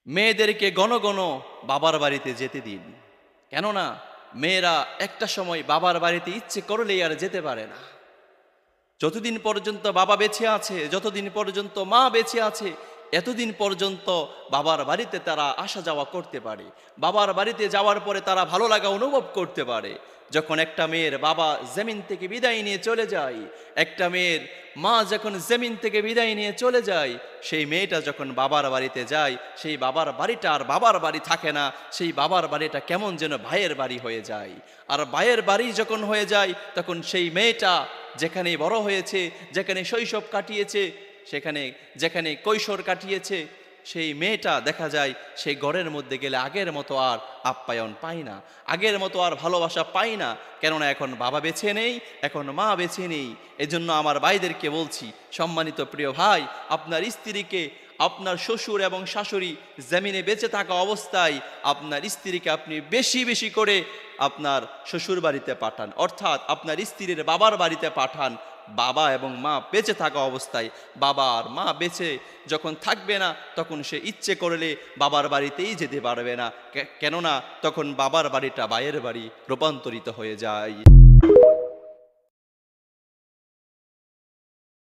মেয়েদেরকে ঘন ঘন বাবার বাড়িতে যেতে দিন। কেননা মেয়েরা একটা সময় বাবার বাড়িতে ইচ্ছে করলেই আর যেতে পারে না। যতদিন পর্যন্ত বাবা বেঁচে আছে, যতদিন পর্যন্ত মা বেঁচে আছে, এতদিন পর্যন্ত বাবার বাড়িতে তারা আসা যাওয়া করতে পারে। বাবার বাড়িতে যাওয়ার পরে তারা ভালো লাগা অনুভব করতে পারে। যখন একটা মেয়ের বাবা জমিন থেকে বিদায় নিয়ে চলে যায়, একটা মেয়ের মা যখন জমিন থেকে বিদায় নিয়ে চলে যায়, সেই মেয়েটা যখন বাবার বাড়িতে যায়, সেই বাবার বাড়িটা আর বাবার বাড়ি থাকে না। সেই বাবার বাড়িটা কেমন যেন ভাইয়ের বাড়ি হয়ে যায়। আর ভাইয়ের বাড়ি যখন হয়ে যায়, তখন সেই মেয়েটা যেখানে বড় হয়েছে, যেখানে শৈশব কাটিয়েছে, যেখানে কৈশোর কাটিয়েছে, সেই মেয়েটা দেখা যায় সেই ঘরের মধ্যে গেলে আগের মতো আর আপ্যায়ন পায় না, আগের মতো আর ভালোবাসা পায় না। কেননা এখন বাবা বেঁচে নেই, এখন মা বেঁচে নেই। এজন্য আমার ভাইদেরকে বলছি, সম্মানিত প্রিয় ভাই, আপনার স্ত্রীকে, আপনার শ্বশুর এবং শাশুড়ি জমিনে বেঁচে থাকা অবস্থায় আপনার স্ত্রীকে আপনি বেশি বেশি করে আপনার শ্বশুর বাড়িতে পাঠান, অর্থাৎ আপনার স্ত্রীর বাবার বাড়িতে পাঠান। বাবা এবং মা বেঁচে থাকা অবস্থায়, বাবা আর মা বেঁচে যখন থাকবে না, তখন সে ইচ্ছে করলে বাবার বাড়িতেই যেতে পারবে না। কেননা তখন বাবার বাড়িটা ভাইয়ের বাড়ি রূপান্তরিত হয়ে যায়।